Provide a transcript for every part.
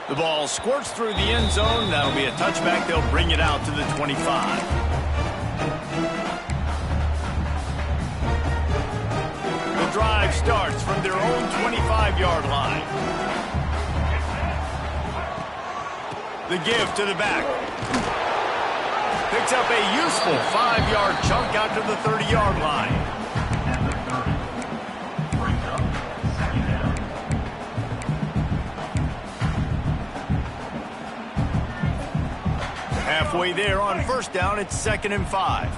The ball squirts through the end zone. That'll be a touchback. They'll bring it out to the 25. The drive starts from their own 25-yard line. The give to the back. Picks up a useful 5-yard chunk out to the 30-yard line. Halfway there on first down, it's 2nd and 5.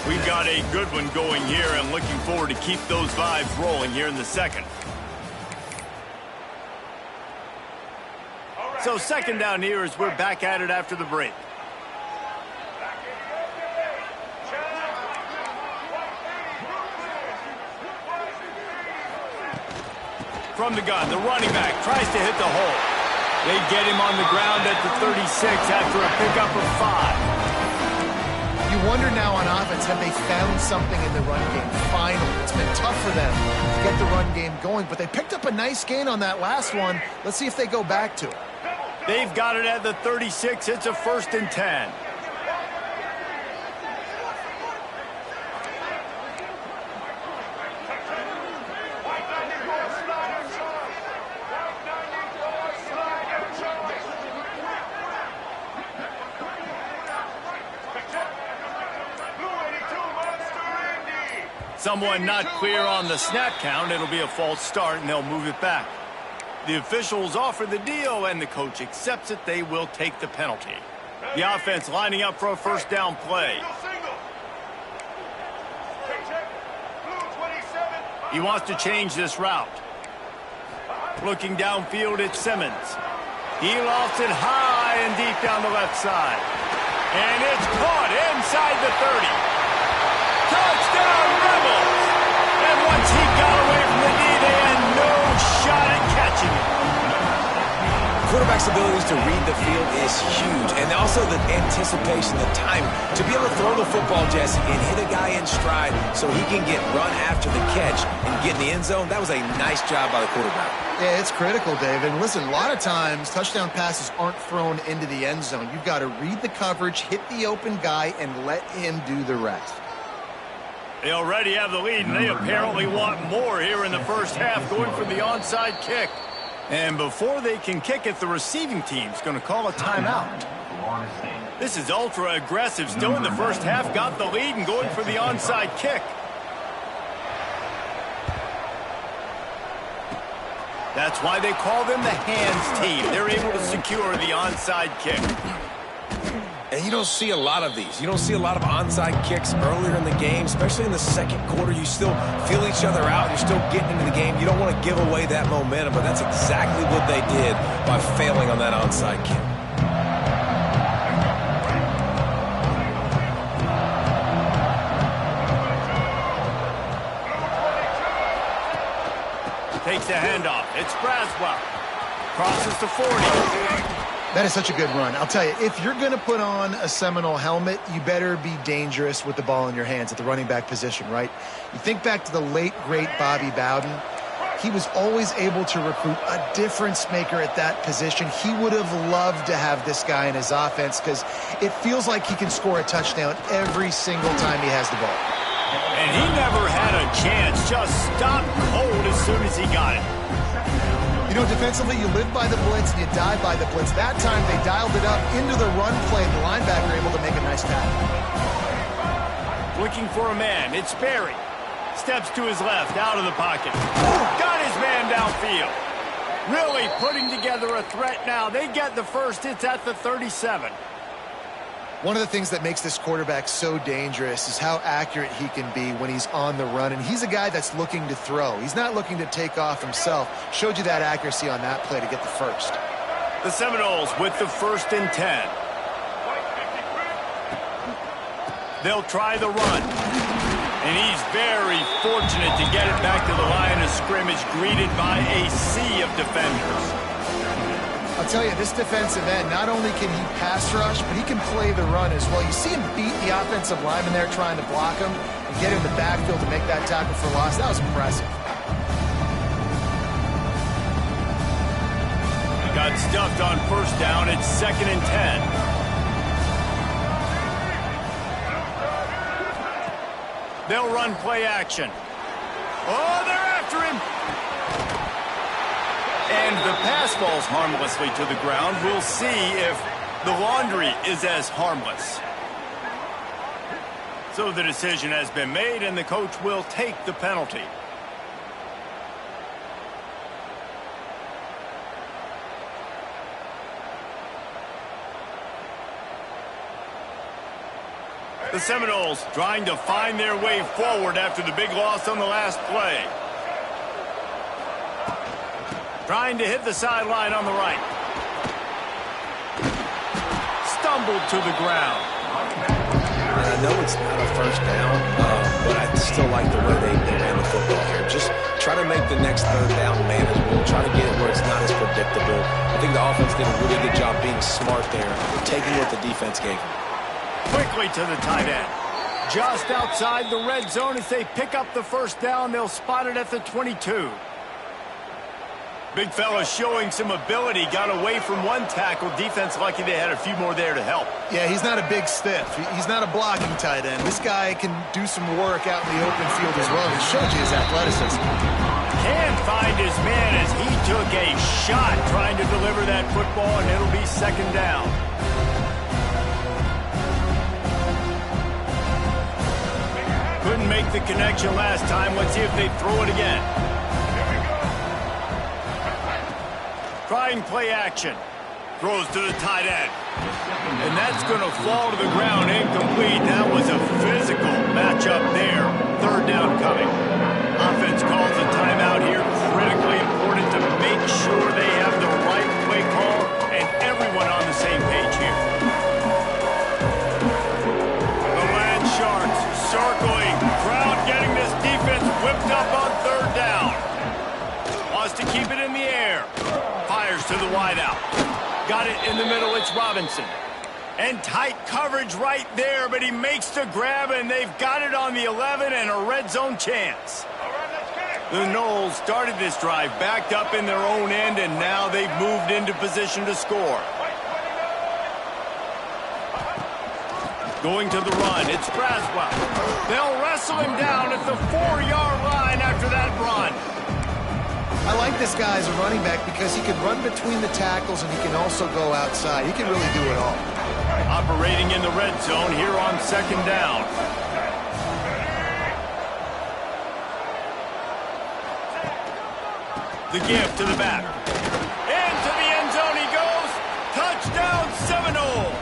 We've got a good one going here and looking forward to keep those vibes rolling here in the second. So 2nd down here as we're back at it after the break. From the gun, the running back tries to hit the hole. They get him on the ground at the 36 after a pickup of 5. You wonder now on offense, have they found something in the run game? Finally, it's been tough for them to get the run game going, but they picked up a nice gain on that last one. Let's see if they go back to it. They've got it at the 36. It's a 1st and 10. Someone not clear on the snap count. It'll be a false start, and they'll move it back. The officials offer the deal, and the coach accepts it. They will take the penalty. The offense lining up for a first down play. He wants to change this route. Looking downfield at Simmons. He lofts it high and deep down the left side. And it's caught inside the 30. Touchdown, Rebels! And once he got away from the knee, they had no shot at catching it. Quarterback's abilities to read the field is huge, and also the anticipation, the time to be able to throw the football, Jesse, and hit a guy in stride so he can get run after the catch and get in the end zone. That was a nice job by the quarterback. Yeah, it's critical, Dave. And listen, a lot of times touchdown passes aren't thrown into the end zone. You've got to read the coverage, hit the open guy, and let him do the rest. They already have the lead, and they apparently want more here in the first half, going for the onside kick. And before they can kick it, the receiving team's going to call a timeout. This is ultra aggressive. Still in the first half, got the lead and going for the onside kick. That's why they call them the hands team. They're able to secure the onside kick. And you don't see a lot of these. You don't see a lot of onside kicks earlier in the game, especially in the second quarter. You still feel each other out. You're still getting into the game. You don't want to give away that momentum, but that's exactly what they did by failing on that onside kick. Takes the handoff. It's Braswell. Crosses to 40. That is such a good run. I'll tell you, if you're going to put on a Seminole helmet, you better be dangerous with the ball in your hands at the running back position, right? You think back to the late, great Bobby Bowden. He was always able to recruit a difference maker at that position. He would have loved to have this guy in his offense because it feels like he can score a touchdown every single time he has the ball. And he never had a chance. Just stopped cold as soon as he got it. You know, defensively, you live by the blitz and you die by the blitz. That time, they dialed it up into the run play. The linebacker able to make a nice tackle. Looking for a man. It's Berry. Steps to his left, out of the pocket. Got his man downfield. Really putting together a threat now. They get the first. It's at the 37. One of the things that makes this quarterback so dangerous is how accurate he can be when he's on the run. And he's a guy that's looking to throw. He's not looking to take off himself. Showed you that accuracy on that play to get the first. The Seminoles with the 1st and 10. They'll try the run. And he's very fortunate to get it back to the line of scrimmage, greeted by a sea of defenders. I'll tell you, this defensive end, not only can he pass rush, but he can play the run as well. You see him beat the offensive lineman there trying to block him and get him in the backfield to make that tackle for loss. That was impressive. Got stuffed on first down. It's 2nd and 10. They'll run play action. Oh, they're after him. And the pass falls harmlessly to the ground. We'll see if the laundry is as harmless. So the decision has been made, and the coach will take the penalty. The Seminoles trying to find their way forward after the big loss on the last play. Trying to hit the sideline on the right. Stumbled to the ground. And I know it's not a first down, but I still like the way they ran the football here. Just try to make the next third down manageable. Try to get it where it's not as predictable. I think the offense did a really good job being smart there, taking what the defense gave them. Quickly to the tight end. Just outside the red zone as they pick up the first down. They'll spot it at the 22. Big fella showing some ability. Got away from one tackle. Defense lucky they had a few more there to help. Yeah, he's not a big stiff. He's not a blocking tight end. This guy can do some work out in the open field as well. He showed you his athleticism. Can't find his man as he took a shot trying to deliver that football, and it'll be 2nd down. Couldn't make the connection last time. Let's see if they throw it again. Trying play action. Throws to the tight end. And that's going to fall to the ground incomplete. That was a physical matchup there. 3rd down coming. Offense calls a timeout here. Critically important to make sure they have the right play call and everyone on the same page here. The Land Sharks circling. Crowd getting this defense whipped up on 3rd down. Wants to keep it in the air. Fires to the wideout. Got it in the middle. It's Robinson. And tight coverage right there, but he makes the grab, and they've got it on the 11 and a red zone chance. The Noles started this drive backed up in their own end, and now they've moved into position to score. Going to the run. It's Braswell. They'll wrestle him down at the 4-yard line after that run. I like this guy as a running back because he can run between the tackles and he can also go outside. He can really do it all. Operating in the red zone here on 2nd down. The give to the back. Into the end zone he goes. Touchdown Seminoles.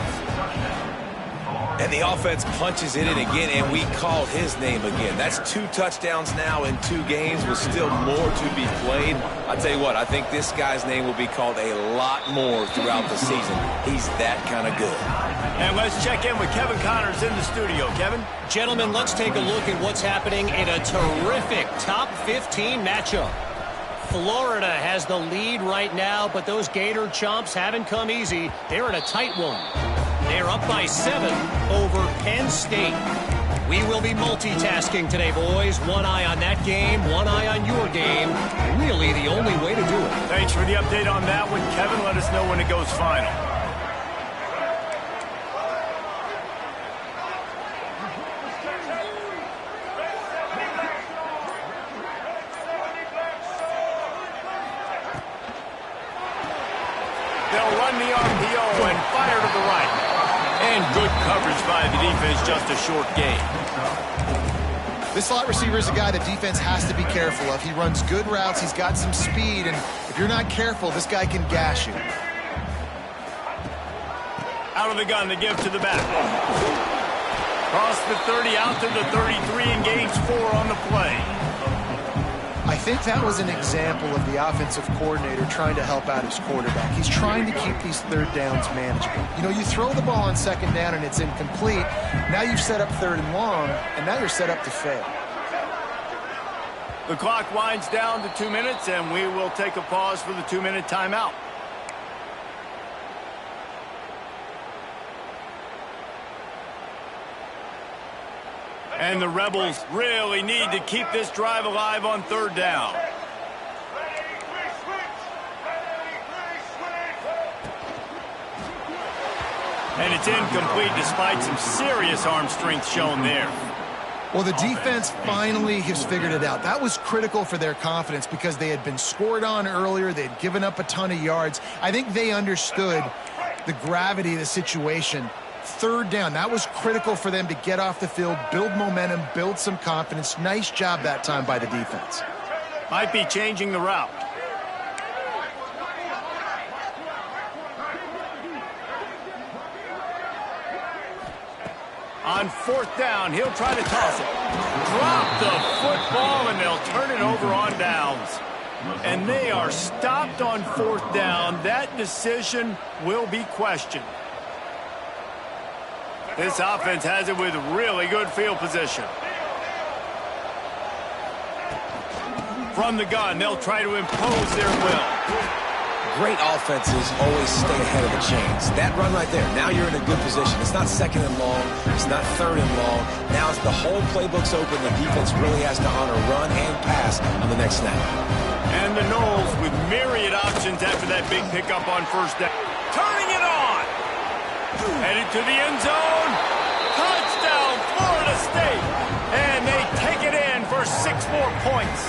And the offense punches it in again, and we called his name again. That's 2 touchdowns now in 2 games with still more to be played. I'll tell you what, I think this guy's name will be called a lot more throughout the season. He's that kind of good. And let's check in with Kevin Connors in the studio. Kevin? Gentlemen, let's take a look at what's happening in a terrific top 15 matchup. Florida has the lead right now, but those Gator Chomps haven't come easy. They're in a tight one. They're up by 7 over Penn State. We will be multitasking today, boys. One eye on that game, one eye on your game. Really the only way to do it. Thanks for the update on that one, Kevin. Let us know when it goes final. They'll run the RPO and fire to the right. And good coverage by the defense, just a short gain. This slot receiver is a guy the defense has to be careful of. He runs good routes, he's got some speed, and if you're not careful, this guy can gash you. Out of the gun, the give to the back. Cross the 30, out to the 33, and gains 4 on the play. I think that was an example of the offensive coordinator trying to help out his quarterback. He's trying to keep these 3rd downs manageable. You know, you throw the ball on 2nd down and it's incomplete. Now you've set up 3rd and long, and now you're set up to fail. The clock winds down to 2 minutes, and we will take a pause for the 2-minute timeout. And the Rebels really need to keep this drive alive on third down. And it's incomplete despite some serious arm strength shown there. Well, the defense finally has figured it out. That was critical for their confidence because they had been scored on earlier. They had given up a ton of yards. I think they understood the gravity of the situation. Third down, that was critical for them to get off the field, build momentum, build some confidence. Nice job that time by the defense. Might be changing the route. On fourth down, he'll try to toss it. Drop the football, and they'll turn it over on downs. And they are stopped on fourth down. That decision will be questioned. This offense has it with really good field position. From the gun, they'll try to impose their will. Great offenses always stay ahead of the chains. That run right there, now you're in a good position. It's not second and long. It's not third and long. Now it's the whole playbook's open. The defense really has to honor run and pass on the next snap. And the Noles with myriad options after that big pickup on first down. Turning it on. Headed to the end zone. Touchdown, Florida State. And they take it in for 6 more points.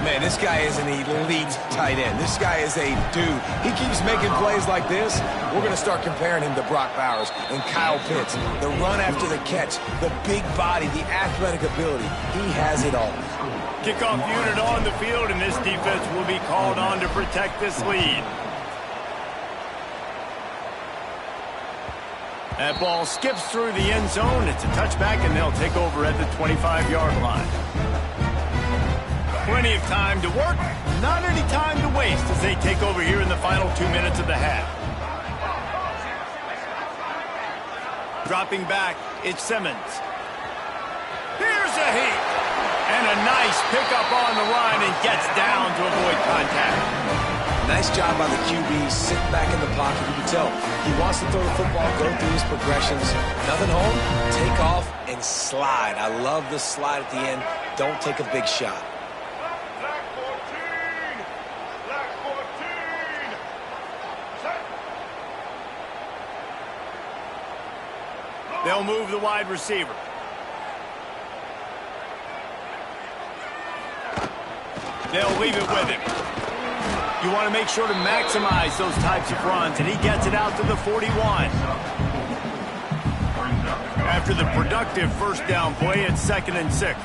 Man, this guy is an elite tight end. This guy is a dude. He keeps making plays like this. We're going to start comparing him to Brock Bowers and Kyle Pitts. The run after the catch, the big body, the athletic ability. He has it all. Kickoff unit on the field, and this defense will be called on to protect this lead. That ball skips through the end zone. It's a touchback, and they'll take over at the 25-yard line. Plenty of time to work, not any time to waste as they take over here in the final 2 minutes of the half. Dropping back, it's Simmons. Here's a heat. And a nice pickup on the run and gets down to avoid contact. Nice job by the QB, sitting back in the pocket. You can tell he wants to throw the football, go through his progressions. Nothing home, take off and slide. I love the slide at the end. Don't take a big shot. They'll move the wide receiver. They'll leave it with him. You want to make sure to maximize those types of runs, and he gets it out to the 41. After the productive first down play, it's 2nd and 6.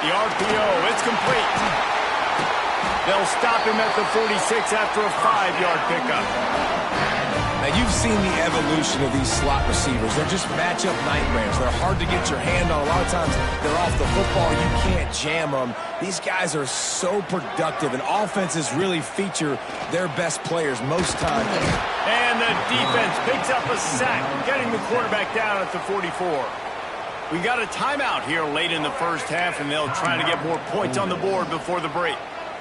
The RPO, it's complete. They'll stop him at the 46 after a 5-yard pickup. Now, you've seen the evolution of these slot receivers. They're just matchup nightmares. They're hard to get your hand on. A lot of times, they're off the football. You can't jam them. These guys are so productive, and offenses really feature their best players most times. And the defense picks up a sack, getting the quarterback down at the 44. We got a timeout here late in the first half, and they'll try to get more points on the board before the break.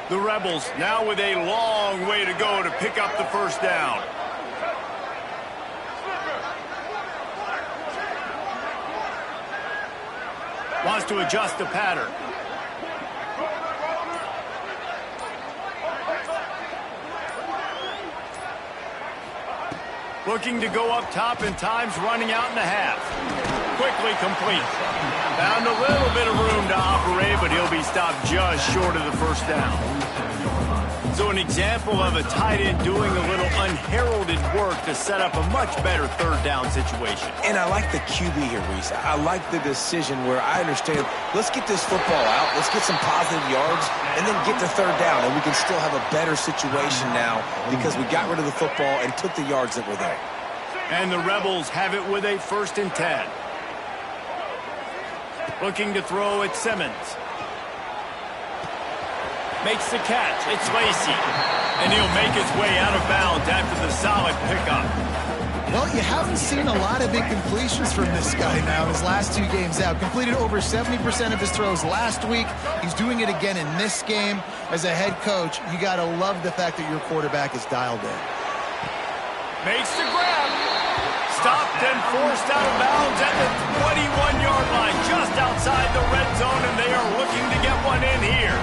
The Rebels now with a long way to go to pick up the first down. Wants to adjust the pattern. Looking to go up top, and time's running out in the half. Quickly complete. Found a little bit of room to operate, but he'll be stopped just short of the first down. So an example of a tight end doing a little unheralded work to set up a much better third down situation. And I like the QB here, Reese. I like the decision where I understand, let's get this football out, let's get some positive yards, and then get to third down, and we can still have a better situation now because we got rid of the football and took the yards that were there. And the Rebels have it with a 1st and 10. Looking to throw at Simmons. Makes the catch. It's Lacy. And he'll make his way out of bounds after the solid pickup. Well, you haven't seen a lot of incompletions from this guy now his last 2 games out. Completed over 70% of his throws last week. He's doing it again in this game. As a head coach, you got to love the fact that your quarterback is dialed in. Makes the grab. Stopped and forced out of bounds at the 21-yard line, just outside the red zone, and they are looking to get one in here.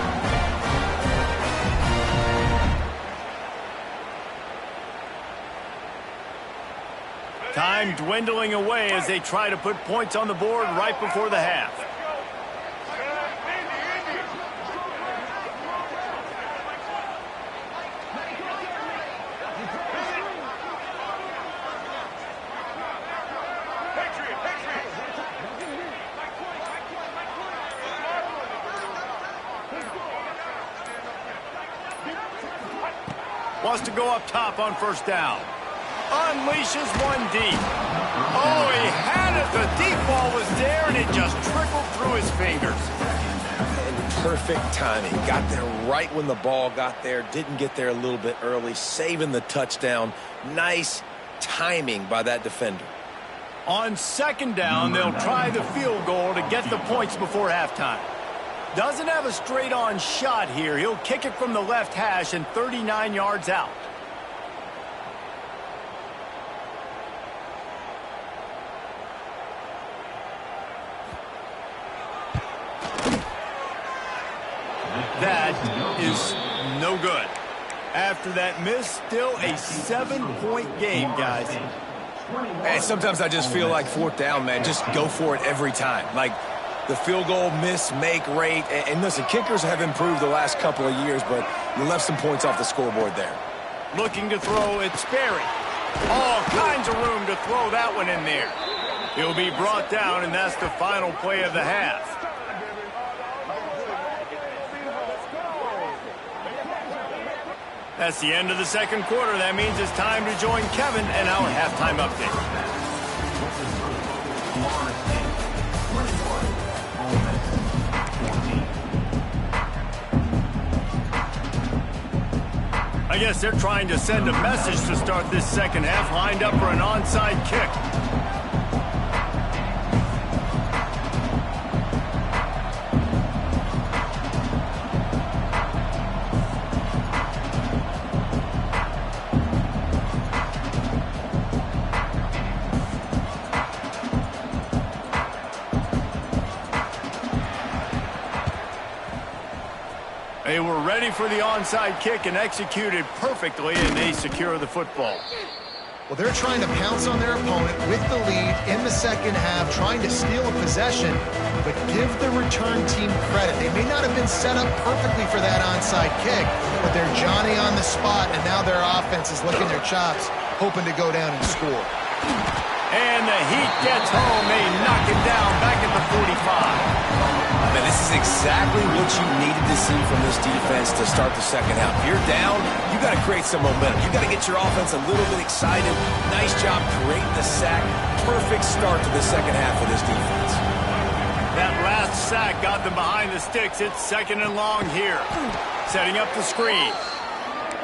Time dwindling away as they try to put points on the board right before the half. Wants to go up top on first down. Unleashes one deep. Oh, he had it. The deep ball was there, and it just trickled through his fingers. And perfect timing. Got there right when the ball got there. Didn't get there a little bit early. Saving the touchdown. Nice timing by that defender. On second down, they'll try the field goal to get the points before halftime. Doesn't have a straight-on shot here. He'll kick it from the left hash and 39 yards out. That is no good. After that miss, still a 7-point game, guys. And sometimes I just feel like fourth down, man. Just go for it every time. Like the field goal miss, make rate. And listen, kickers have improved the last couple of years, but you left some points off the scoreboard there. Looking to throw, it's Sperry. All kinds of room to throw that one in there. He'll be brought down, and that's the final play of the half. That's the end of the second quarter. That means it's time to join Kevin and our halftime update. I guess they're trying to send a message to start this second half, lined up for an onside kick. They were ready for the onside kick and executed perfectly, and they secure the football. Well, they're trying to pounce on their opponent with the lead in the second half, trying to steal a possession, but give the return team credit. They may not have been set up perfectly for that onside kick, but they're Johnny on the spot, and now their offense is licking their chops, hoping to go down and score. And the heat gets home. They knock it down back at the 45. Man, this is exactly what you needed to see from this defense to start the second half. If you're down, you got to create some momentum. You got to get your offense a little bit excited. Nice job creating the sack. Perfect start to the second half of this defense. That last sack got them behind the sticks. It's second and long here. Setting up the screen.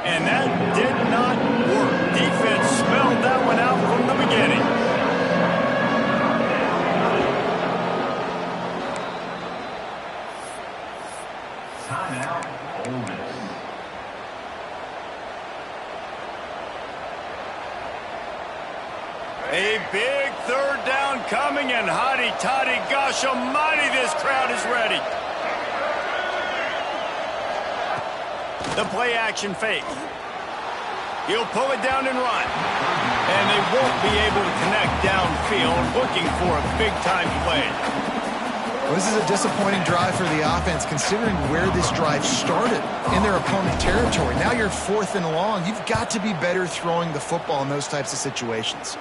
And that did not work. Defense smelled that one out from the beginning. A big third down coming, and hotty toddy, gosh almighty, this crowd is ready. The play action fake. He'll pull it down and run. And they won't be able to connect downfield, looking for a big-time play. Well, this is a disappointing drive for the offense, considering where this drive started, in their opponent territory. Now you're fourth and long. You've got to be better throwing the football in those types of situations.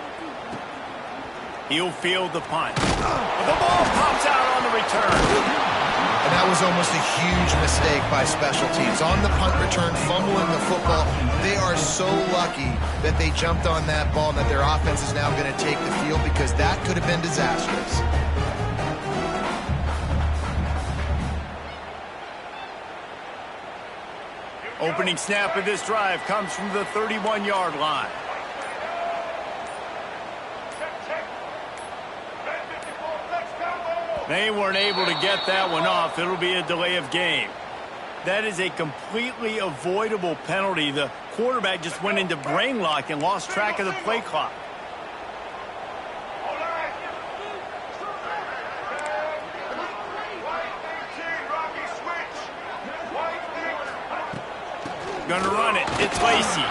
He'll field the punt. The ball pops out on the return. And that was almost a huge mistake by special teams. On the punt return, fumbling the football. They are so lucky that they jumped on that ball and that their offense is now going to take the field, because that could have been disastrous. Opening snap of this drive comes from the 31-yard line. They weren't able to get that one off. It'll be a delay of game. That is a completely avoidable penalty. The quarterback just went into brain lock and lost track of the play clock. Gonna run it. It's Lacy.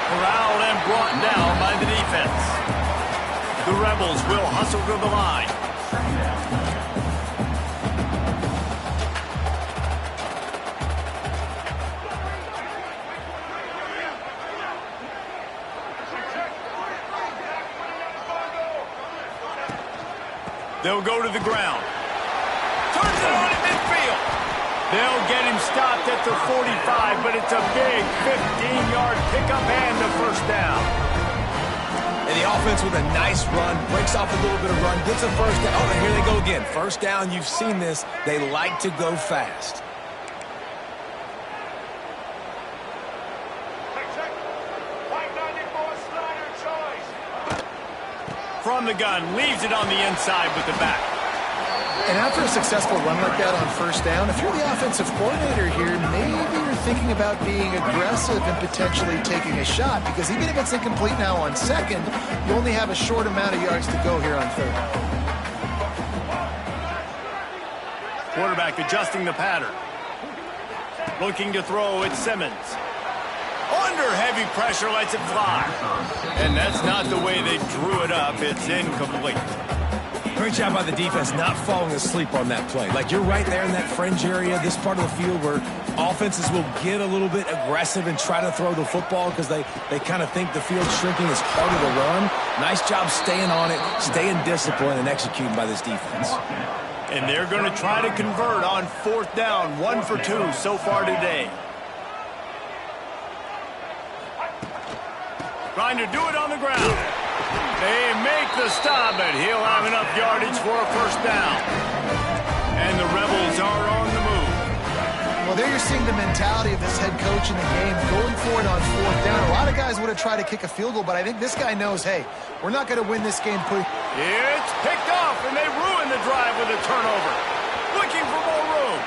Corralled and brought down by the defense. The Rebels will hustle to the line. They'll go to the ground. Turns it on at midfield. They'll get him stopped at the 45, but it's a big 15-yard pickup and a first down. And the offense with a nice run, breaks off a little bit of run, gets a first down. Oh, and here they go again. First down, you've seen this. They like to go fast. From the gun, leaves it on the inside with the back. And after a successful run like that on first down, if you're the offensive coordinator here, maybe you're thinking about being aggressive and potentially taking a shot, because even if it's incomplete now on second, you only have a short amount of yards to go here on third. Quarterback adjusting the pattern. Looking to throw, it's Simmons. Under heavy pressure, lets it fly. And that's not the way they drew it up. It's incomplete. Great job by the defense not falling asleep on that play. Like, you're right there in that fringe area, this part of the field where offenses will get a little bit aggressive and try to throw the football because they kind of think the field's shrinking. It's harder to run. Nice job staying on it, staying disciplined, and executing by this defense. And they're going to try to convert on fourth down, 1 for 2 so far today. Trying to do it on the ground. They make the stop, but he'll have enough yardage for a first down. And the Rebels are on the move. Well, there you're seeing the mentality of this head coach in the game, going for it on fourth down. A lot of guys would have tried to kick a field goal, but I think this guy knows, hey, we're not going to win this game. It's picked off, and they ruin the drive with a turnover. Looking for more room.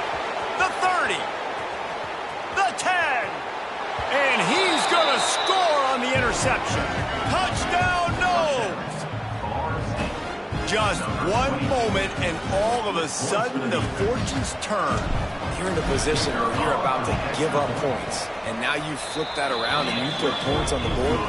The 30. The 10. And he's going to score on the interception. Touchdown, Noles! Just one moment, and all of a sudden, the fortunes turn. You're in a position where you're about to give up points, and now you flip that around and you put points on the board.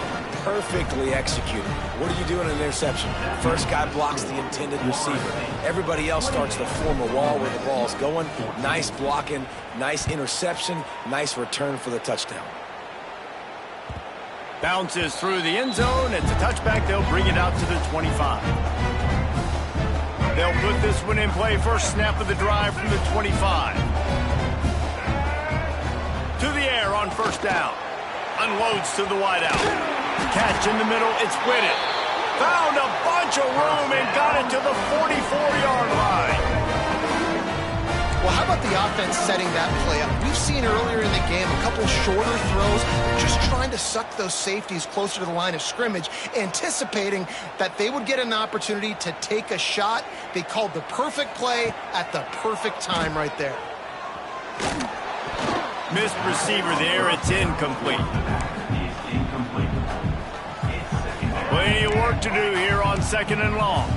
Perfectly executed. What do you do in an interception? First guy blocks the intended receiver. Everybody else starts to form a wall where the ball's going. Nice blocking, nice interception, nice return for the touchdown. Bounces through the end zone. It's a touchback. They'll bring it out to the 25. They'll put this one in play. First snap of the drive from the 25. To the air on first down. Unloads to the wideout. Catch in the middle. It's Whitted. Found a bunch of room and got it to the 44-yard line. Well, how about the offense setting that play up? We've seen earlier in the game a couple shorter throws, just trying to suck those safeties closer to the line of scrimmage, anticipating that they would get an opportunity to take a shot. They called the perfect play at the perfect time right there. Missed receiver there. It's incomplete. Plenty of work to do here on second and long.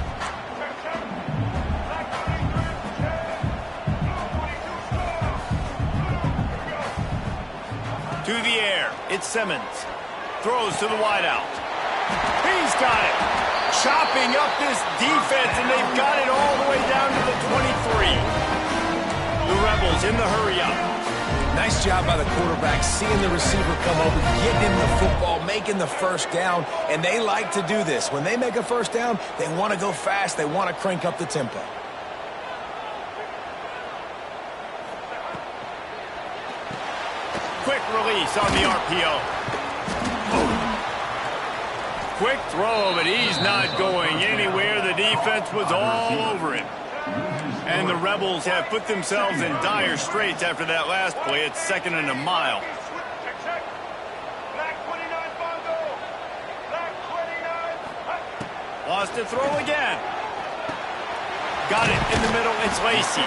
To the air, it's Simmons. Throws to the wideout. He's got it. Chopping up this defense, and they've got it all the way down to the 23. The Rebels in the hurry-up. Nice job by the quarterback, seeing the receiver come over, getting him the football, making the first down, and they like to do this. When they make a first down, they want to go fast. They want to crank up the tempo. Quick release on the RPO. Quick throw, but he's not going anywhere. The defense was all over him. And the Rebels have put themselves in dire straits after that last play. It's second and a mile. Lost to throw again. Got it in the middle. It's Lacy.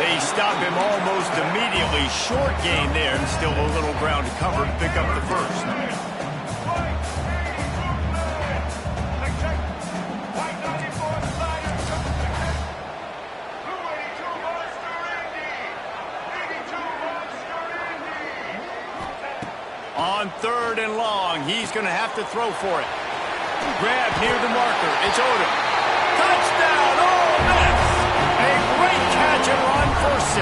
They stop him almost immediately. Short gain there and still a little ground to cover to pick up the first. On 3rd and long, he's going to have to throw for it. Grab near the marker. It's Odom. Touchdown, Ole Miss! A great catch and run for 6.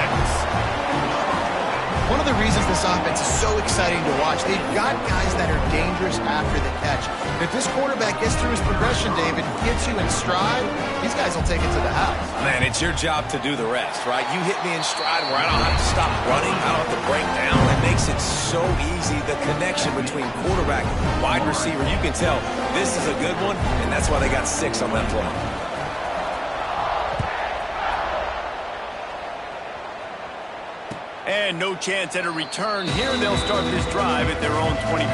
One of the reasons this offense is so exciting to watch, they've got guys that are dangerous after the catch. And if this quarterback gets through his progression, David, gets you in stride, these guys will take it to the house. Man, it's your job to do the rest, right? You hit me in stride where I don't have to stop running. I don't have to break down. It makes it so easy. The connection between quarterback and wide receiver, you can tell this is a good one, and that's why they got 6 on that play. And no chance at a return. Here they'll start this drive at their own 25.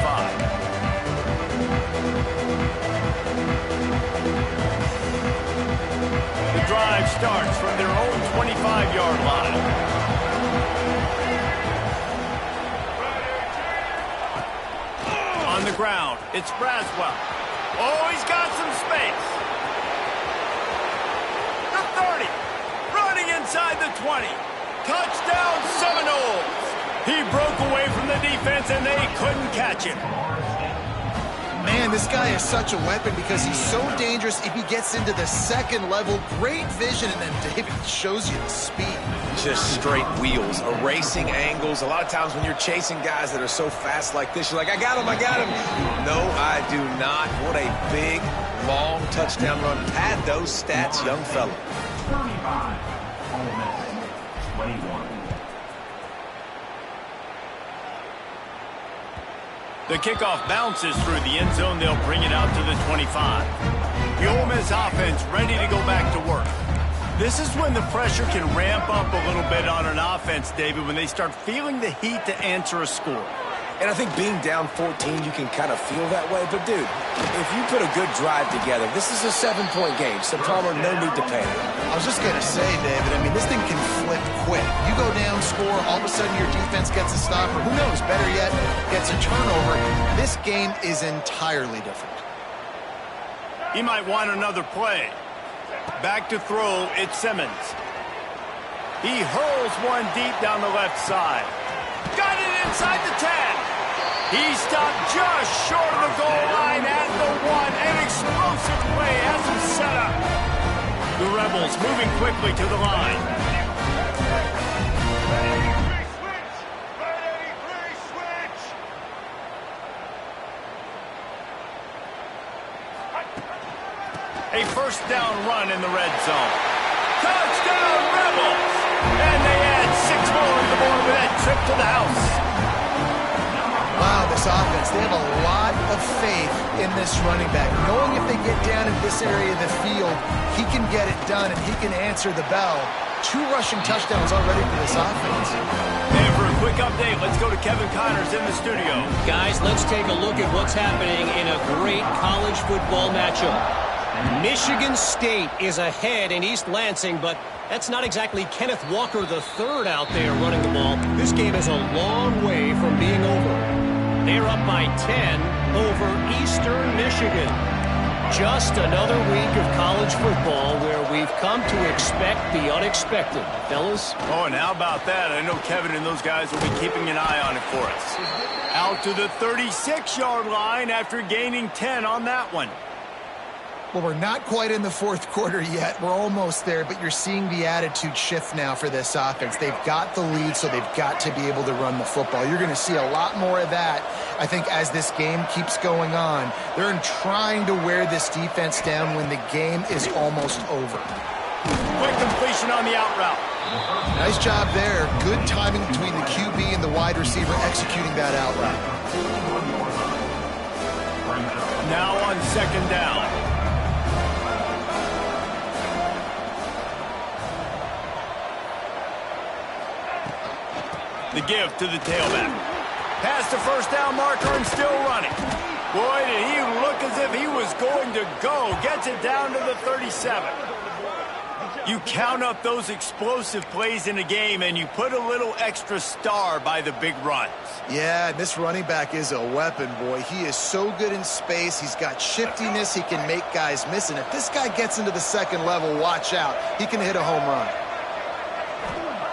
The drive starts from their own 25-yard line. On the ground, it's Braswell. Oh, he's got some space. The 30. Running inside the 20. Touchdown, Seminoles! He broke away from the defense, and they couldn't catch him. Man, this guy is such a weapon because he's so dangerous if he gets into the second level. Great vision, and then David shows you the speed. Just straight wheels, erasing angles. A lot of times when you're chasing guys that are so fast like this, you're like, I got him, I got him. No, I do not. What a big, long touchdown run. Pad those stats, young fella. 35, Ole Miss. 21. The kickoff bounces through the end zone. They'll bring it out to the 25. The Ole Miss offense ready to go back to work. This is when the pressure can ramp up a little bit on an offense, David, when they start feeling the heat to answer a score. And I think being down 14, you can kind of feel that way. But, dude, if you put a good drive together, this is a 7-point game. So, Palmer, no need to panic. I was just going to say, David, I mean, this thing can flip quick. You go down, score, all of a sudden your defense gets a stop, or who knows, better yet, gets a turnover. This game is entirely different. He might want another play. Back to throw, it's Simmons. He hurls one deep down the left side. Got it inside the 10. He stopped just short of the goal line at the 1. An explosive play has him set up. The Rebels moving quickly to the line. A first down run in the red zone. Touchdown, Rebels! And they add 6 more on the board with that trip to the house. Wow, this offense, they have a lot of faith in this running back. Knowing if they get down in this area of the field, he can get it done and he can answer the bell. 2 rushing touchdowns already for this offense. And for a quick update, let's go to Kevin Connors in the studio. Guys, let's take a look at what's happening in a great college football matchup. Michigan State is ahead in East Lansing, but that's not exactly Kenneth Walker III out there running the ball. This game is a long way from being over. They're up by 10 over Eastern Michigan. Just another week of college football where we've come to expect the unexpected. Fellas? Oh, and how about that? I know Kevin and those guys will be keeping an eye on it for us. Out to the 36-yard line after gaining 10 on that one. Well, we're not quite in the fourth quarter yet. We're almost there, but you're seeing the attitude shift now for this offense. They've got the lead, so they've got to be able to run the football. You're going to see a lot more of that, I think, as this game keeps going on. They're trying to wear this defense down when the game is almost over. Quick completion on the out route. Nice job there. Good timing between the QB and the wide receiver executing that out route. Now on second down. The give to the tailback. Past the first down marker and still running. Boy, did he look as if he was going to go. Gets it down to the 37. You count up those explosive plays in a game, and you put a little extra star by the big runs. Yeah, this running back is a weapon, boy. He is so good in space. He's got shiftiness. He can make guys miss. And if this guy gets into the second level, watch out. He can hit a home run.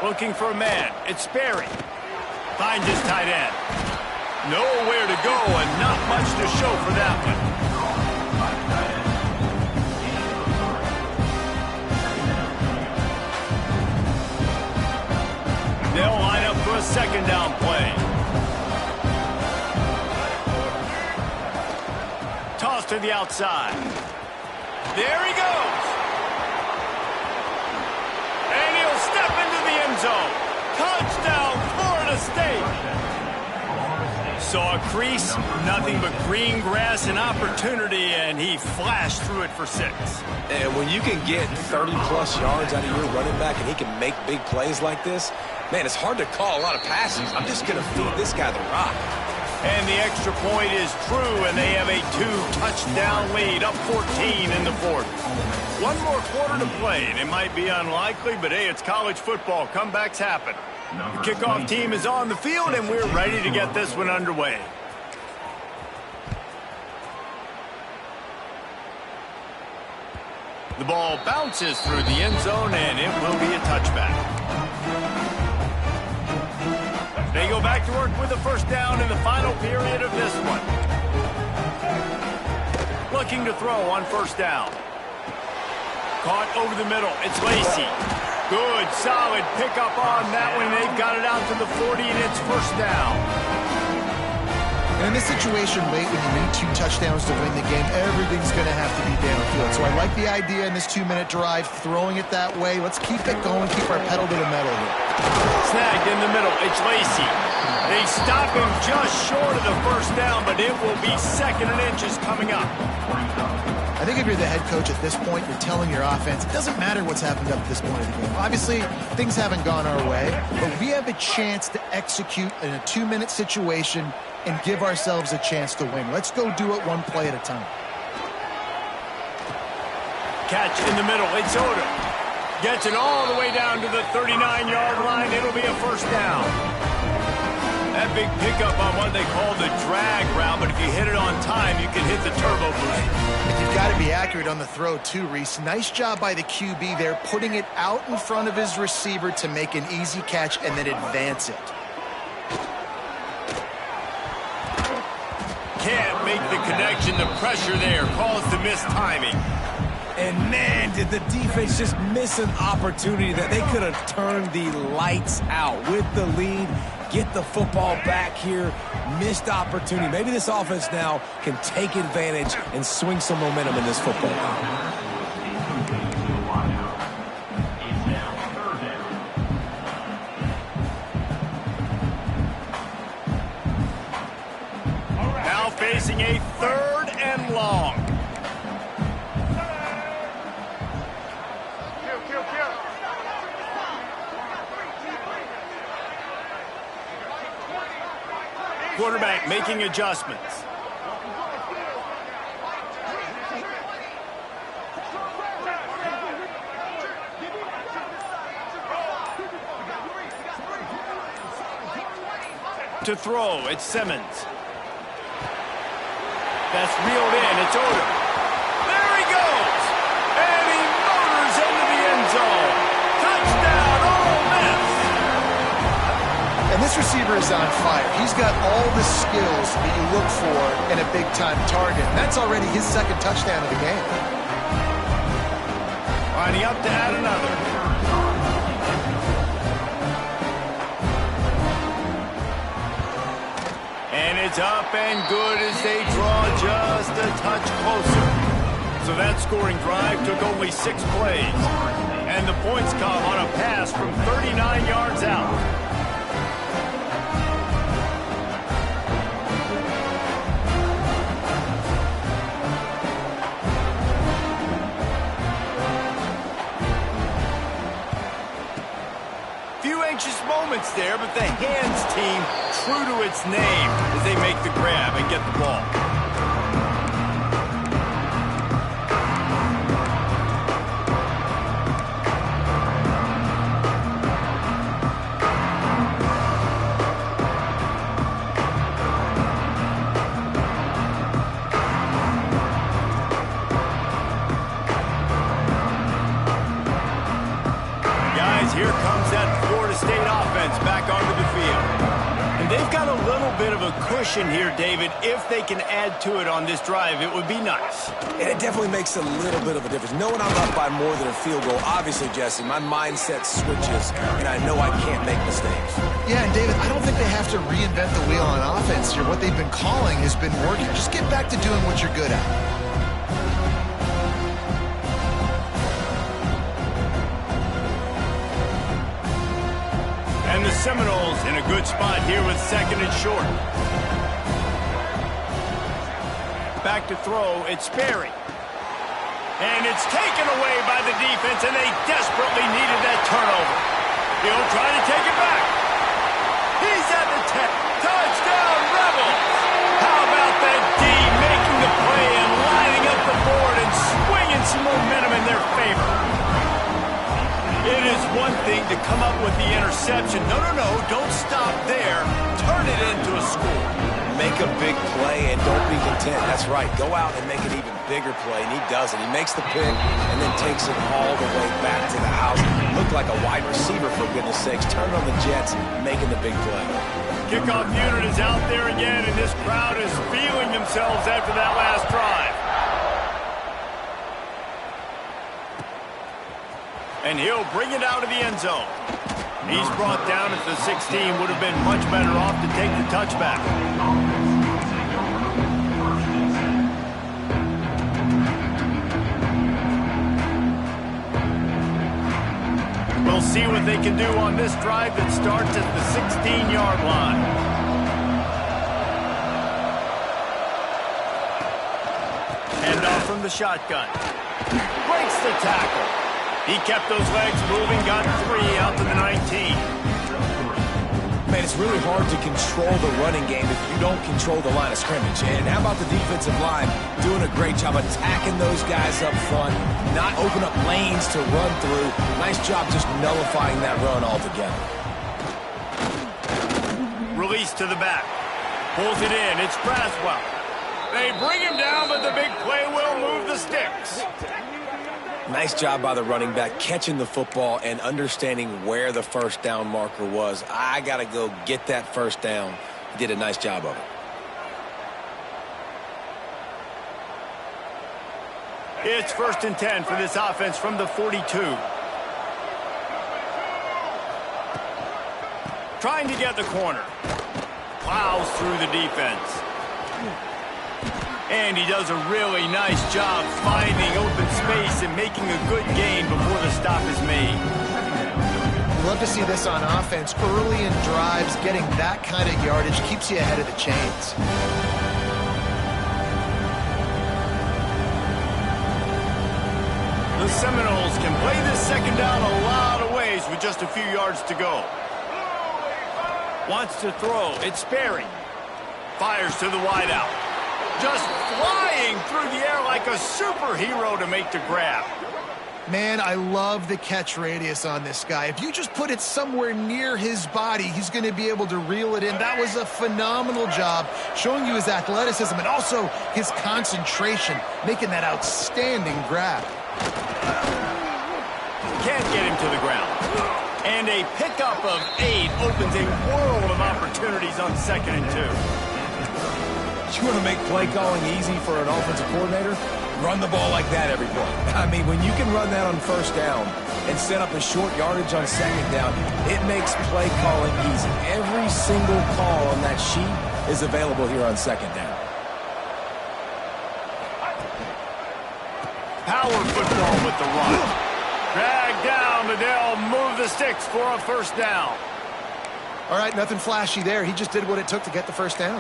Looking for a man. It's Sperry. Finds his tight end. Nowhere to go and not much to show for that one. They'll line up for a second down play. Toss to the outside. There he goes. And he'll step into the end zone. Touchdown, Florida State. Saw a crease, nothing but green grass and opportunity, and he flashed through it for 6. And when you can get 30-plus yards out of your running back and he can make big plays like this, man, it's hard to call a lot of passes. I'm just going to feed this guy the rock. And the extra point is true, and they have a 2-touchdown lead, up 14 in the fourth. One more quarter to play, and it might be unlikely, but hey, it's college football. Comebacks happen. The kickoff team is on the field, and we're ready to get this one underway. The ball bounces through the end zone, and it will be a touchback. They go back to work with a first down in the final period of this one. Looking to throw on first down. Caught over the middle. It's Lacy. Good, solid pickup on that one. They've got it out to the 40, and it's first down. And in this situation late when you need 2 touchdowns to win the game, everything's going to have to be downfield. So I like the idea in this 2-minute drive, throwing it that way. Let's keep it going, keep our pedal to the metal here. Snagged in the middle. It's Lacy. They stop him just short of the first down, but it will be 2nd and inches coming up. I think if you're the head coach at this point, you're telling your offense, it doesn't matter what's happened up to this point of the game. Obviously, things haven't gone our way, but we have a chance to execute in a 2-minute situation and give ourselves a chance to win. Let's go do it one play at a time. Catch in the middle. It's Odom. Gets it all the way down to the 39-yard line. It'll be a first down. That big pickup on what they call the drag route, but if you hit it on time, you can hit the turbo boost. And you've got to be accurate on the throw too, Reese. Nice job by the QB there, putting it out in front of his receiver to make an easy catch and then advance it. Can't make the connection. The pressure there caused the missed timing. And man, did the defense just miss an opportunity that they could have turned the lights out with the lead. Get the football back here. Missed opportunity. Maybe this offense now can take advantage and swing some momentum in this football game. Now facing a 3rd and long. Quarterback making adjustments. To throw, it's Simmons. That's reeled in, it's Odom. There he goes! And he motors into the end zone. Touchdown, Ole Miss! And this receiver is on fire. He's got all the skills that you look for in a big-time target. And that's already his 2nd touchdown of the game. Lining up to add another. And it's up and good as they draw just a touch closer. So that scoring drive took only 6 plays. And the points come on a pass from 39 yards out. Anxious moments there, but the hands team true to its name as they make the grab and get the ball. here comes that Florida State offense back onto the field. And they've got a little bit of a cushion here, David. If they can add to it on this drive, it would be nice. And it definitely makes a little bit of a difference. Knowing I'm up by more than a field goal, obviously, Jesse, my mindset switches, and I know I can't make mistakes. Yeah, and David, I don't think they have to reinvent the wheel on offense here. What they've been calling has been working. Just get back to doing what you're good at. And the Seminoles in a good spot here with second and short. Back to throw, it's Sperry. And it's taken away by the defense, and they desperately needed that turnover. He'll try to take it back. He's at the 10. Touchdown, Rebels! How about that D making the play and lining up the board and swinging some momentum in their favor? It is one thing to come up with the interception. No, don't stop there. Turn it into a score. Make a big play and don't be content. That's right. Go out and make an even bigger play, and he does it. He makes the pick and then takes it all the way back to the house. Looked like a wide receiver, for goodness sakes. Turned on the Jets, making the big play. Kickoff unit is out there again, and this crowd is feeling themselves after that last drive. And he'll bring it out of the end zone. He's brought down at the 16. Would have been much better off to take the touchback. We'll see what they can do on this drive that starts at the 16-yard line. Hand off from the shotgun. Breaks the tackle. He kept those legs moving, got 3 out to the 19. Man, it's really hard to control the running game if you don't control the line of scrimmage. And how about the defensive line doing a great job attacking those guys up front, not open up lanes to run through. Nice job just nullifying that run altogether. Release to the back. Pulls it in. It's Braswell. They bring him down, but the big play will move the sticks. Nice job by the running back, catching the football and understanding where the first down marker was. I got to go get that first down. He did a nice job of it. It's 1st and 10 for this offense from the 42. Trying to get the corner. Plows through the defense. And he does a really nice job finding open space and making a good gain before the stop is made. Love to see this on offense. Early in drives, getting that kind of yardage keeps you ahead of the chains. The Seminoles can play this second down a lot of ways with just a few yards to go. Wants to throw. It's Sperry. Fires to the wideout. Just flying through the air like a superhero to make the grab. Man, I love the catch radius on this guy. If you just put it somewhere near his body, he's going to be able to reel it in. That was a phenomenal job, showing you his athleticism and also his concentration, making that outstanding grab. Can't get him to the ground. And a pickup of 8 opens a world of opportunities on 2nd and 2. You want to make play calling easy for an offensive coordinator? Run the ball like that every play. I mean, when you can run that on first down and set up a short yardage on second down, it makes play calling easy. Every single call on that sheet is available here on second down. Power football with the run. Drag down, but they'll move the sticks for a first down. All right, nothing flashy there. He just did what it took to get the first down.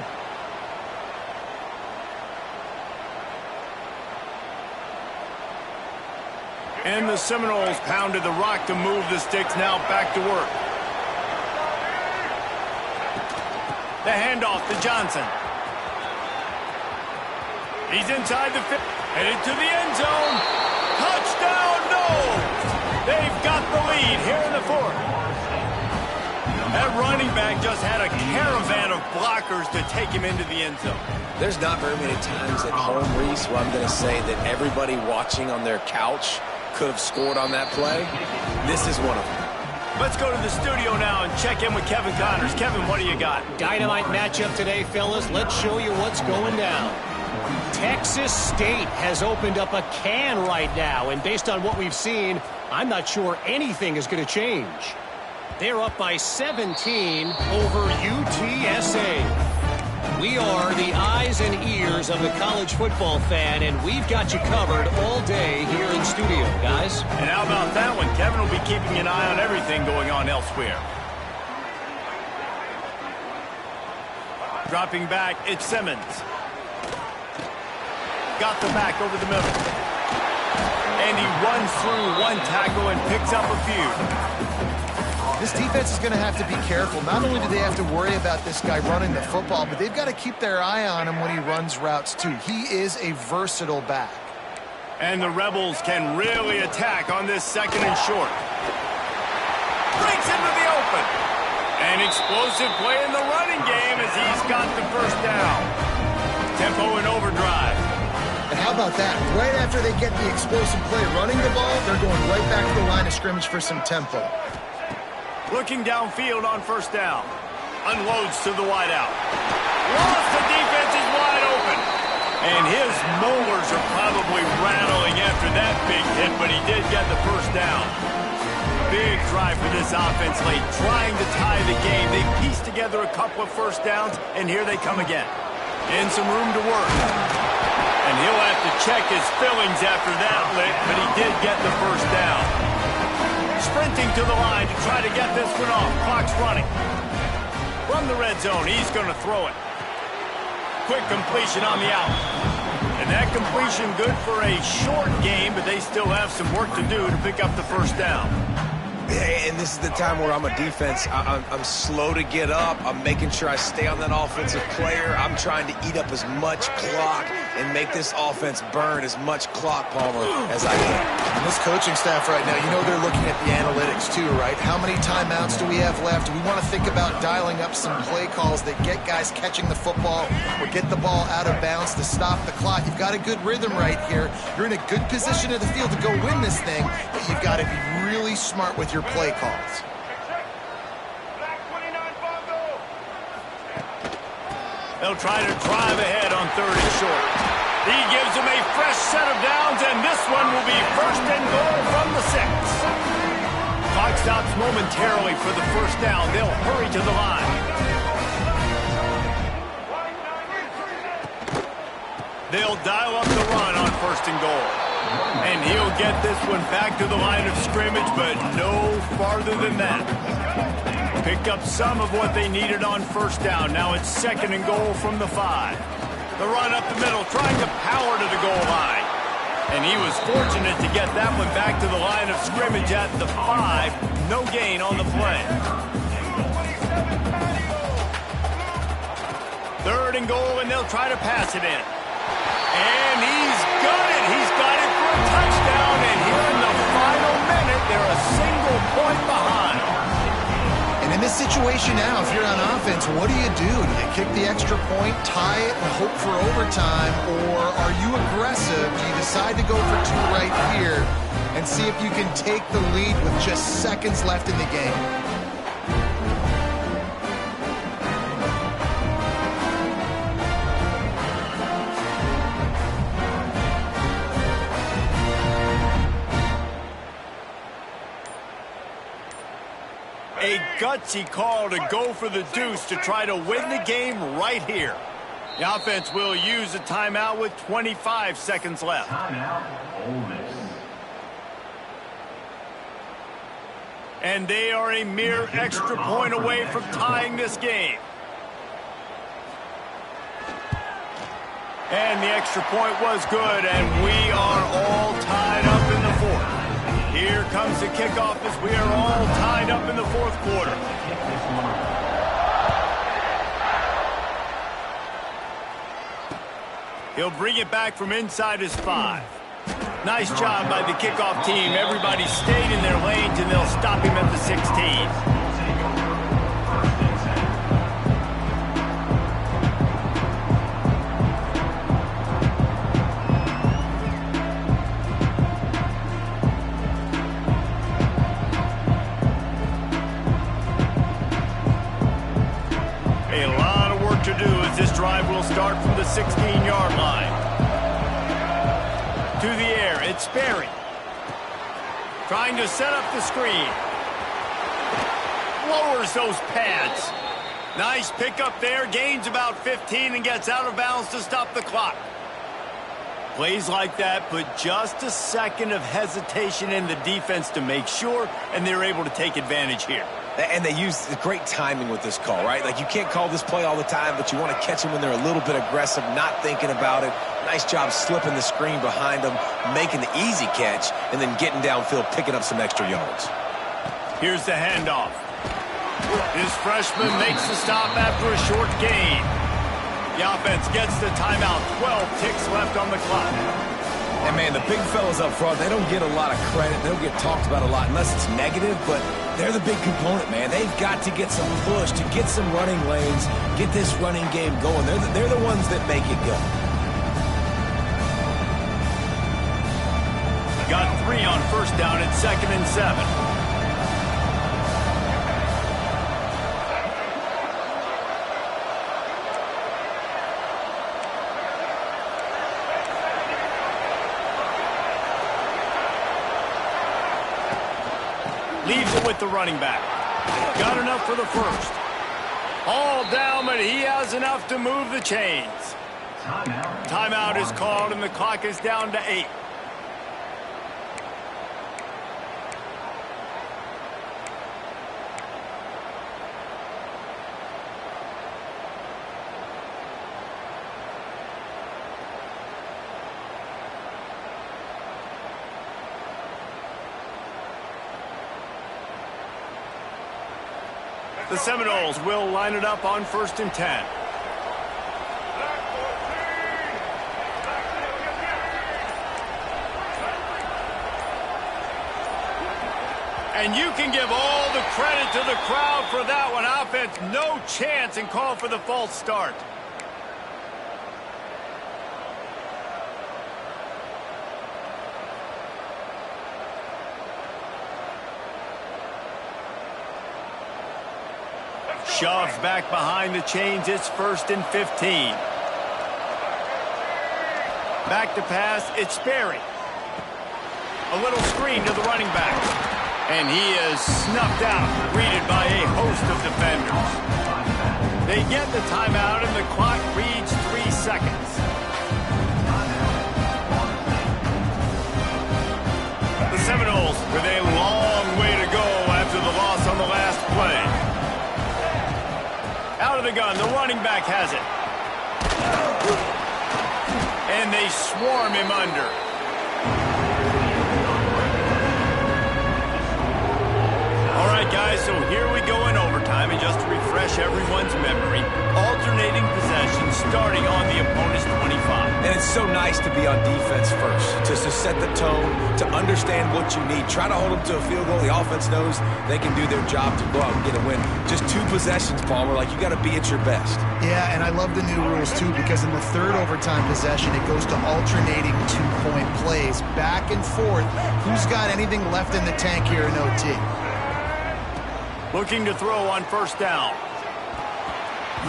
And the Seminoles pounded the rock to move the sticks. Now back to work. The handoff to Johnson. He's inside the 50. Headed to the end zone. Touchdown, no! They've got the lead here in the 4th. That running back just had a caravan of blockers to take him into the end zone. There's not very many times at home, Reese, where I'm going to say that everybody watching on their couch could have scored on that play. This is one of them. Let's go to the studio now and check in with Kevin Connors. Kevin, what do you got? Dynamite matchup today, fellas. Let's show you what's going down. Texas State has opened up a can right now, and based on what we've seen, I'm not sure anything is going to change. They're up by 17 over UTSA. We are the eyes and ears of the college football fan, and we've got you covered all day here in studio, guys. And how about that one? Kevin will be keeping an eye on everything going on elsewhere. Dropping back, it's Simmons. Got the back over the middle. And he runs through one tackle and picks up a few. This defense is going to have to be careful. Not only do they have to worry about this guy running the football, but they've got to keep their eye on him when he runs routes too. He is a versatile back. And the Rebels can really attack on this second and short. Breaks into the open. An explosive play in the running game as he's got the first down. Tempo in overdrive. And how about that? Right after they get the explosive play running the ball, they're going right back to the line of scrimmage for some tempo. Looking downfield on first down. Unloads to the wideout. Lost, the defense is wide open. And his molars are probably rattling after that big hit, but he did get the first down. Big drive for this offense late, trying to tie the game. They pieced together a couple of first downs, and here they come again. And some room to work. And he'll have to check his fillings after that lick, but he did get the first down. Sprinting to the line to try to get this one off. Clock's running. From the red zone, he's going to throw it. Quick completion on the out. And that completion good for a short game, but they still have some work to do to pick up the first down. And this is the time where I'm a defense. I'm slow to get up. I'm making sure I stay on that offensive player. I'm trying to eat up as much clock and make this offense burn as much clock, Palmer, as I can. And this coaching staff right now, you know they're looking at the analytics too, right? How many timeouts do we have left? We want to think about dialing up some play calls that get guys catching the football or get the ball out of bounds to stop the clock. You've got a good rhythm right here. You're in a good position of the field to go win this thing, but you've got to be really smart with your play calls. They'll try to drive ahead on third and short. He gives them a fresh set of downs, and this one will be first and goal from the 6. Clock stops momentarily for the first down. They'll hurry to the line. They'll dial up the run on first and goal. And he'll get this one back to the line of scrimmage, but no farther than that. Picked up some of what they needed on first down. Now it's second and goal from the 5. The run up the middle, trying to power to the goal line. And he was fortunate to get that one back to the line of scrimmage at the 5. No gain on the play. Third and goal, and they'll try to pass it in. And he's got it. He's got it for a touchdown. And here in the final minute, they're a single point behind. And in this situation now, if you're on offense, what do? Do you kick the extra point, tie it, and hope for overtime? Or are you aggressive? Do you decide to go for 2 right here and see if you can take the lead with just seconds left in the game? A gutsy call to go for the deuce to try to win the game right here. The offense will use a timeout with 25 seconds left. Timeout, Ole Miss. And they are a mere extra point away from tying this game. And the extra point was good, and we are all tied up in the 4th. Here comes the kickoff as we are all tied up in the 4th quarter. He'll bring it back from inside his 5. Nice job by the kickoff team. Everybody stayed in their lanes, and they'll stop him at the 16. start from the 16-yard line. To the air, it's Sperry. Trying to set up the screen. Lowers those pads. Nice pickup there. Gains about 15 and gets out of bounds to stop the clock. Plays like that put just a second of hesitation in the defense to make sure, and they're able to take advantage here. And they use great timing with this call, right? Like, you can't call this play all the time, but you want to catch them when they're a little bit aggressive, not thinking about it. Nice job slipping the screen behind them, making the easy catch, and then getting downfield, picking up some extra yards. Here's the handoff. This freshman makes the stop after a short gain. The offense gets the timeout. 12 ticks left on the clock. And, man, the big fellas up front, they don't get a lot of credit. They don't get talked about a lot unless it's negative, but they're the big component, man. They've got to get some push, to get some running lanes, get this running game going. They're the ones that make it go. Got 3 on first down at 2nd and 7. Leaves it with the running back. Got enough for the first. All down, but he has enough to move the chains. Timeout is called, and the clock is down to 8. The Seminoles will line it up on 1st and 10. And you can give all the credit to the crowd for that one. Offense, no chance, and call for the false start. Shoves back behind the chains. It's 1st and 15. Back to pass. It's Sperry. A little screen to the running back. And he is snuffed out, greeted by a host of defenders. They get the timeout, and the clock reads 3 seconds. The Seminoles with a long way to go after the loss on the last play. Out of the gun, the running back has it. And they swarm him under. All right, guys, so here we go in overtime. And just to refresh everyone's memory, alternating possession starting on the opponent's 25. And it's so nice to be on defense first, just to set the tone, to understand what you need. Try to hold them to a field goal. The offense knows they can do their job to go out and get a win. Just 2 possessions, Palmer. Like, you got to be at your best. Yeah, and I love the new rules, too, because in the 3rd overtime possession, it goes to alternating 2-point plays. Back and forth. Who's got anything left in the tank here in OT? Looking to throw on 1st down.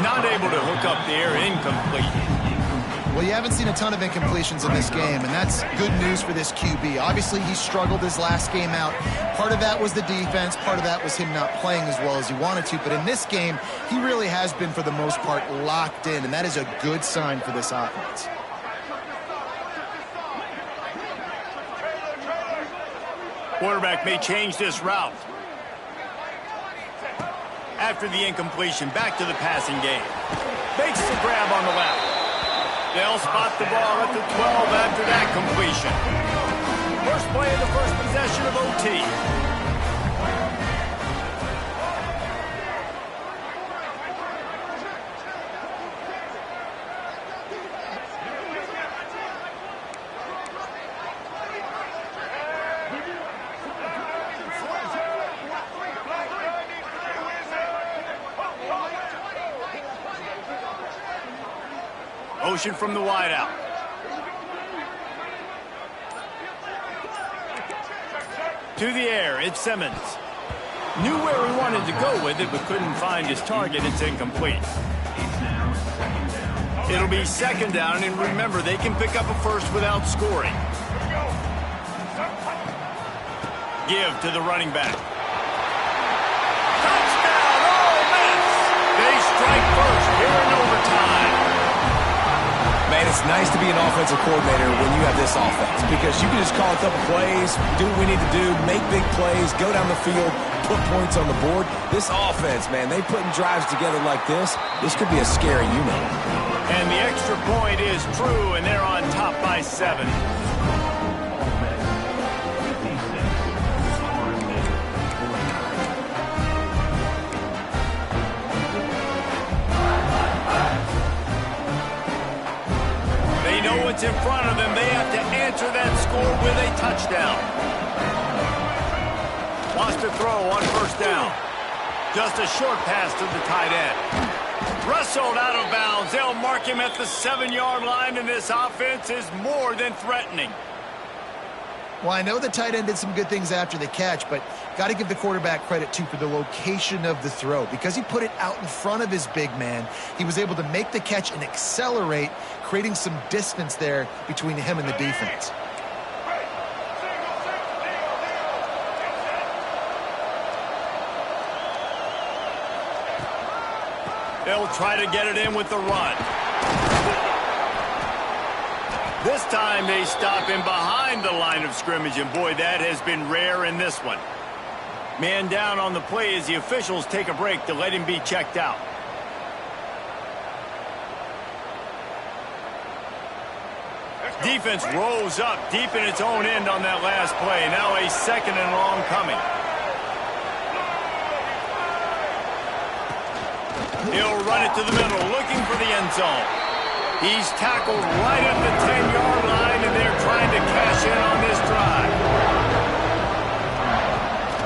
Not able to hook up there. Incomplete. Well, you haven't seen a ton of incompletions in this game, and that's good news for this QB. Obviously, he struggled his last game out. Part of that was the defense. Part of that was him not playing as well as he wanted to. But in this game, he really has been, for the most part, locked in, and that is a good sign for this offense. Quarterback may change this route. After the incompletion, back to the passing game. Makes the grab on the left. They'll spot the ball at the 12 after that completion. First play of the first possession of OT. Motion from the wideout. To the air, it's Simmons. Knew where he wanted to go with it, but couldn't find his target. It's incomplete. It'll be second down, and remember, they can pick up a first without scoring. Give to the running back. Touchdown, Ole Miss! They strike first here in overtime. Man, it's nice to be an offensive coordinator when you have this offense because you can just call a couple plays, do what we need to do, make big plays, go down the field, put points on the board. This offense, man, they putting drives together like this could be a scary unit. And the extra point is true, and they're on top by 7. They know what's in front of them. They have to answer that score with a touchdown. Wants to throw on first down. Just a short pass to the tight end. Wrestled out of bounds. They'll mark him at the 7-yard line, and this offense is more than threatening. Well, I know the tight end did some good things after the catch, but got to give the quarterback credit, too, for the location of the throw. Because he put it out in front of his big man, he was able to make the catch and accelerate, creating some distance there between him and the defense. They'll try to get it in with the run. This time they stop him behind the line of scrimmage, and boy, that has been rare in this one. Man down on the play as the officials take a break to let him be checked out. Defense rose up deep in its own end on that last play. Now a second and long coming. He'll run it to the middle, looking for the end zone. He's tackled right at the 10-yard line, and they're trying to cash in on this drive.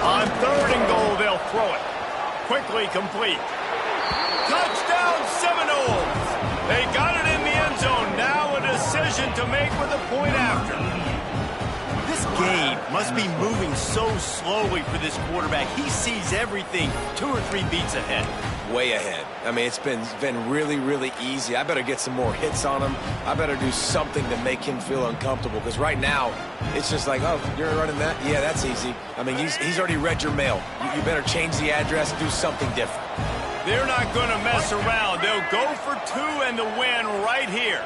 On 3rd and goal, they'll throw it. Quickly complete. Touchdown, Seminoles! They got it in the end zone. Now a decision to make with a point after. This game must be moving so slowly for this quarterback. He sees everything 2 or 3 beats ahead. Way ahead. I mean, it's been really, really easy. I better get some more hits on him. I better do something to make him feel uncomfortable because right now, it's just like, oh, you're running that? Yeah, that's easy. I mean, he's already read your mail. You better change the address, do something different. They're not going to mess around. They'll go for 2 and the win right here.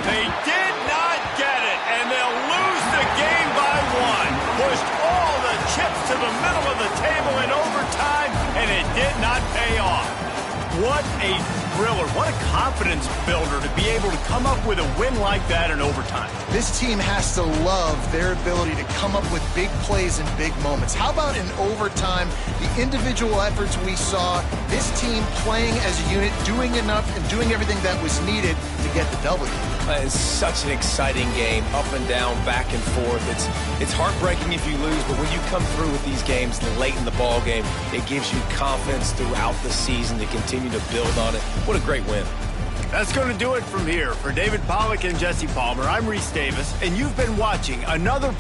They did not get it, and they'll lose the game by 1. Pushed all the chips to the middle of the table in overtime, and it did not pay off. What a thriller. What a confidence builder to be able to come up with a win like that in overtime. This team has to love their ability to come up with big plays in big moments. How about in overtime, the individual efforts we saw, this team playing as a unit, doing enough and doing everything that was needed to get the W. It's such an exciting game, up and down, back and forth. It's heartbreaking if you lose, but when you come through with these games late in the ball game, it gives you confidence throughout the season to continue to build on it. What a great win. That's going to do it from here. For David Pollack and Jesse Palmer, I'm Reese Davis, and you've been watching another